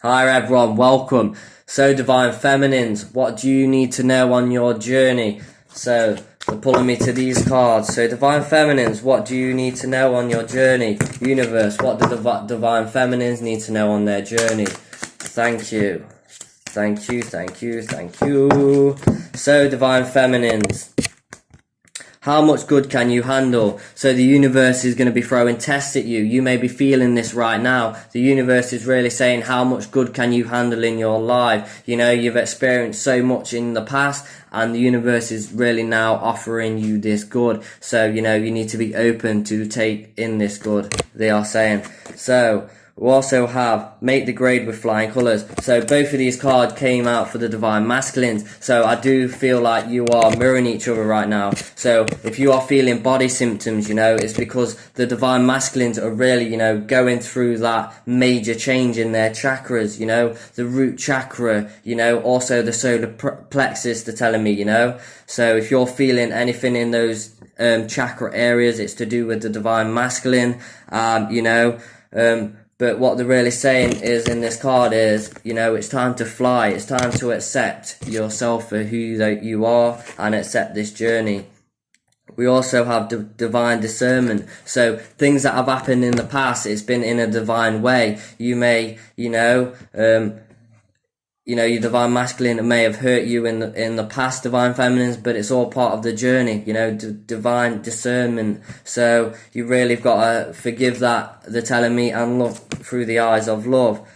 Hi everyone, welcome. So Divine Feminines, what do you need to know on your journey? So they're pulling me to these cards. So Divine Feminines, what do you need to know on your journey? Universe, what do Divine Feminines need to know on their journey? Thank you. Thank you, thank you, thank you. So Divine Feminines, how much good can you handle? So the universe is going to be throwing tests at you. You may be feeling this right now. The universe is really saying, how much good can you handle in your life? You know, you've experienced so much in the past, and the universe is really now offering you this good. So, you know, you need to be open to take in this good, they are saying. So we also have Make the Grade with Flying Colours. So both of these cards came out for the Divine Masculines. So I do feel like you are mirroring each other right now. So if you are feeling body symptoms, you know, it's because the Divine Masculines are really, you know, going through that major change in their chakras, you know, the root chakra, you know, also the solar plexus, they're telling me, you know. So if you're feeling anything in those chakra areas, it's to do with the Divine Masculine, you know. But what they're really saying is in this card is, you know, it's time to fly. It's time to accept yourself for who you are and accept this journey. We also have divine discernment. So things that have happened in the past, it's been in a divine way. You may, your Divine Masculine may have hurt you in the past, Divine Feminines, but it's all part of the journey, you know, divine discernment. So you really got to forgive that, they're telling me, and look through the eyes of love.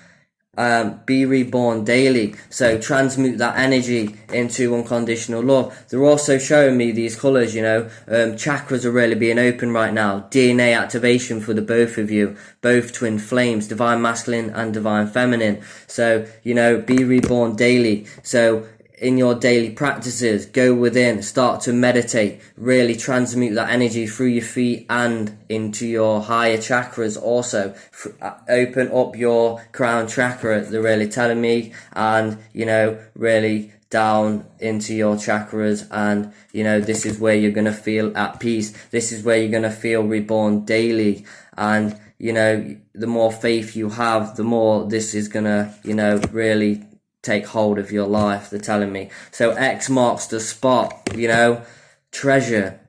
Be reborn daily. So transmute that energy into unconditional love. They're also showing me these colours, you know, chakras are really being open right now. DNA activation for the both of you, both twin flames, Divine Masculine and Divine Feminine. So, you know, be reborn daily. So in your daily practices, go within, start to meditate, really transmute that energy through your feet and into your higher chakras also. Open up your crown chakra, they're really telling me, and, you know, really down into your chakras, and, you know, this is where you're going to feel at peace. This is where you're going to feel reborn daily, and, you know, the more faith you have, the more this is going to, you know, really take hold of your life, they're telling me. So X marks the spot, you know, treasure,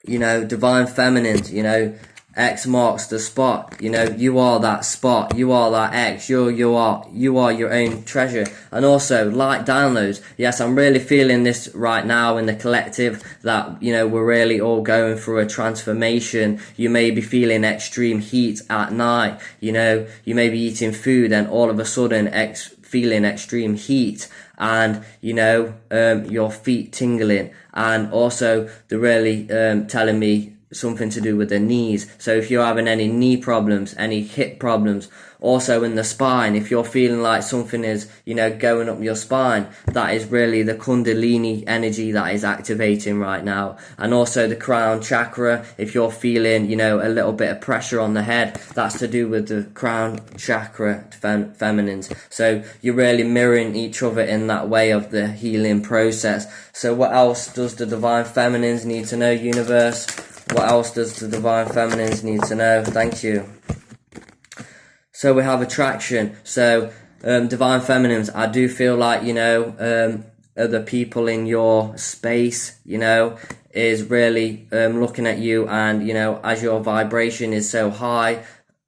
you know, Divine Feminines, you know, X marks the spot, you know, you are that spot, you are that X, you are your own treasure. And also light downloads. Yes, I'm really feeling this right now in the collective, that, you know, we're really all going through a transformation. You may be feeling extreme heat at night, you know, you may be eating food and all of a sudden feeling extreme heat, and, you know, your feet tingling, and also they're really telling me something to do with the knees. So if you're having any knee problems, any hip problems, also in the spine, if you're feeling like something is, you know, going up your spine, that is really the Kundalini energy that is activating right now. And also the crown chakra, if you're feeling, you know, a little bit of pressure on the head, that's to do with the crown chakra feminines. So you're really mirroring each other in that way of the healing process. So what else does the Divine Feminines need to know, universe? What else does the Divine Feminines need to know? Thank you. So we have attraction. So Divine Feminines, I do feel like, you know, other people in your space, you know, is really looking at you, and, you know, as your vibration is so high,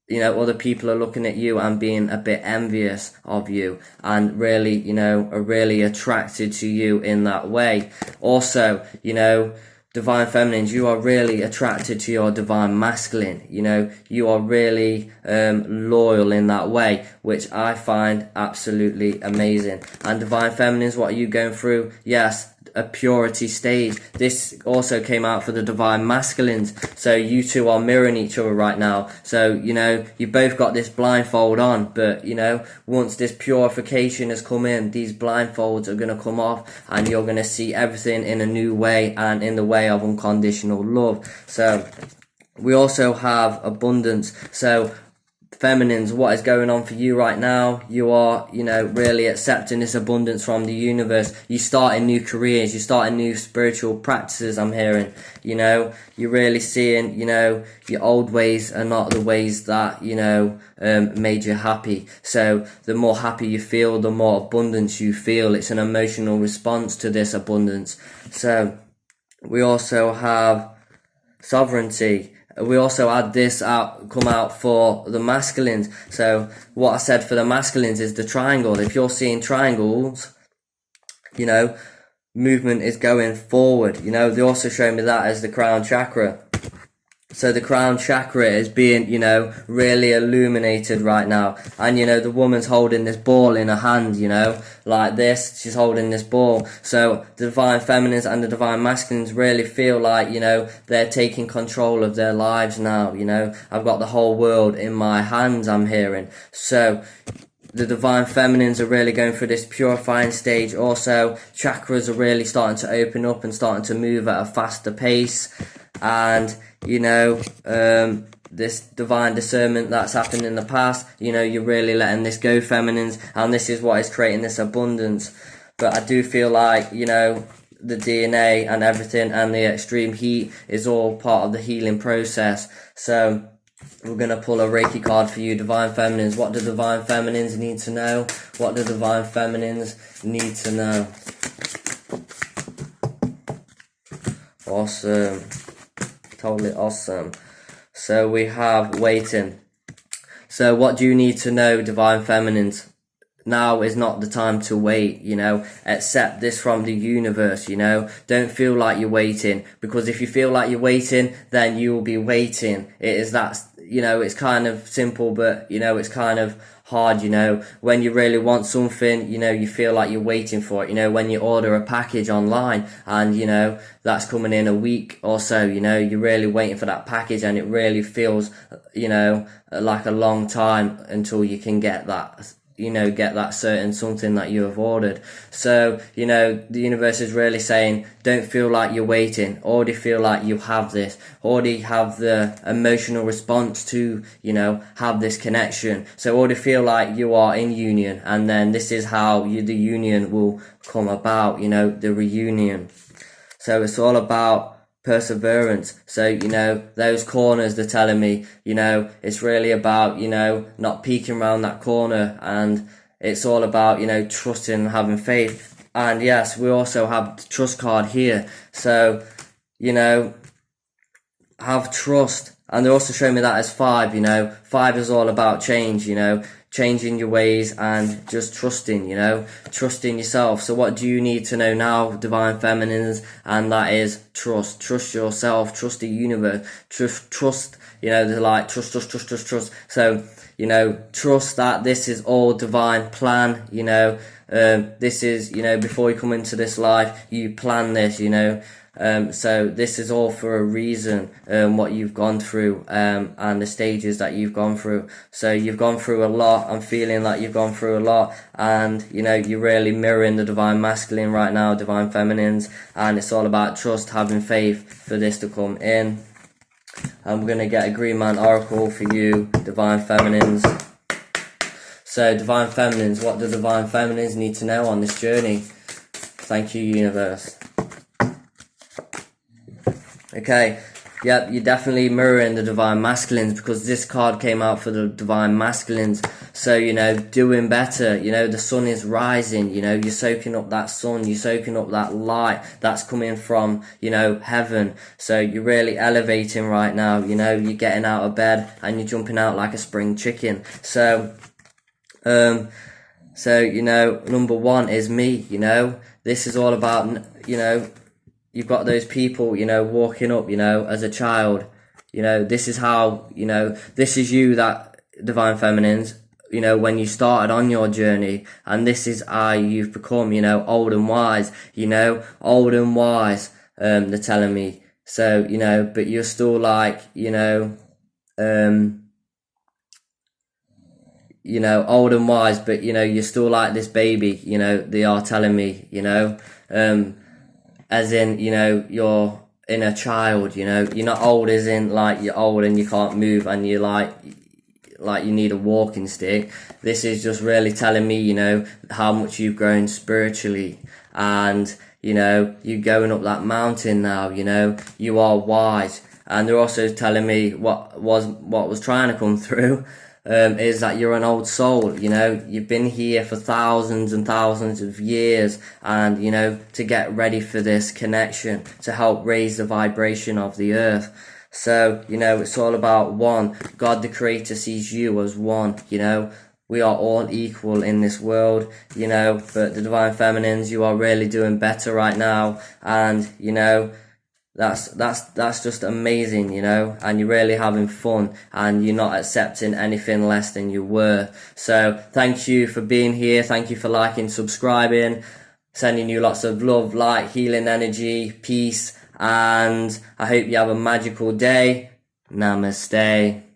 you know, other people are looking at you and being a bit envious of you, and really, you know, are really attracted to you in that way. Also, you know, Divine Feminines, you are really attracted to your Divine Masculine. You know, you are really loyal in that way, which I find absolutely amazing. And Divine Feminines, what are you going through? Yes, a purity stage. This also came out for the Divine Masculines. So you two are mirroring each other right now. So, you know, you both got this blindfold on, but, you know, once this purification has come in, these blindfolds are going to come off, and you're going to see everything in a new way, and in the way of unconditional love. So we also have abundance. So feminines, what is going on for you right now? You are, really accepting this abundance from the universe. You starting new careers, you starting new spiritual practices, I'm hearing. You're really seeing, your old ways are not the ways that, made you happy. So the more happy you feel, the more abundance you feel. It's an emotional response to this abundance. So we also have sovereignty. We also had this come out for the masculines. So what I said for the masculines is the triangle. If you're seeing triangles, movement is going forward. They also show me that as the crown chakra. So the crown chakra is being, really illuminated right now. And, the woman's holding this ball in her hand, like this. She's holding this ball. So the divine feminines and the divine masculines really feel like, they're taking control of their lives now. I've got the whole world in my hands, I'm hearing. So the divine feminines are really going through this purifying stage. Also, chakras are really starting to open up and starting to move at a faster pace. And, this divine discernment that's happened in the past, you're really letting this go, feminines, and this is what is creating this abundance. But I do feel like, the DNA and everything and the extreme heat is all part of the healing process. So we're going to pull a Reiki card for you, divine feminines. What do divine feminines need to know? What do divine feminines need to know? Awesome. Totally awesome. So we have waiting. So what do you need to know, divine feminines? Now is not the time to wait, accept this from the universe, don't feel like you're waiting, because if you feel like you're waiting, then you will be waiting. It is that, it's kind of simple, but, it's kind of hard, when you really want something, you feel like you're waiting for it, when you order a package online and, that's coming in a week or so, you're really waiting for that package and it really feels, like a long time until you can get that, get that certain something that you have ordered. So, the universe is really saying, don't feel like you're waiting. Already feel like you have this. Already have the emotional response to, have this connection. So already feel like you are in union. And then this is how the union will come about, the reunion. So it's all about perseverance. So, those corners, they're telling me, it's really about, not peeking around that corner, and it's all about, trusting and having faith. And yes, we also have the trust card here. So, have trust. And they're also showing me that as 5, 5 is all about change, changing your ways and just trusting, trusting yourself. So what do you need to know now, divine feminines? And that is trust. Trust yourself, trust the universe, trust, they're like trust. So, trust that this is all divine plan, this is, before you come into this life, you plan this, so this is all for a reason, what you've gone through, and the stages that you've gone through. So you've gone through a lot. I'm feeling like you've gone through a lot, and, you're really mirroring the divine masculine right now, divine feminines, and it's all about trust, having faith for this to come in. And we're going to get a Green Man Oracle for you, divine feminines. So, divine feminines, what do divine feminines need to know on this journey? Thank you, universe. Okay, yep, you're definitely mirroring the divine masculines, because this card came out for the divine masculines. So, doing better, the sun is rising, you're soaking up that sun, you're soaking up that light that's coming from, heaven. So you're really elevating right now, you're getting out of bed and you're jumping out like a spring chicken. So, number 1 is me, this is all about, you've got those people, walking up, as a child, this is how, this is you, that divine feminines, when you started on your journey, and this is how you've become, old and wise, old and wise, they're telling me. So, but you're still like, old and wise, but, you're still like this baby, they are telling me, as in, you're inner child, you're not old as in like you're old and you can't move and you're like like you need a walking stick. This is just really telling me, you know, how much you've grown spiritually, and you know, you going up that mountain now, you know, you are wise. And they're also telling me what was trying to come through, is that you're an old soul, you know, you've been here for thousands and thousands of years, and, you know, to get ready for this connection, to help raise the vibration of the earth. So, you know, it's all about one. God the Creator sees you as one, you know. We are all equal in this world, you know, but the Divine Feminines, you are really doing better right now, and, you know, that's just amazing, you know, and you're really having fun, and you're not accepting anything less than you were. So thank you for being here. Thank you for liking, subscribing, sending you lots of love, light, healing energy, peace, and I hope you have a magical day. Namaste.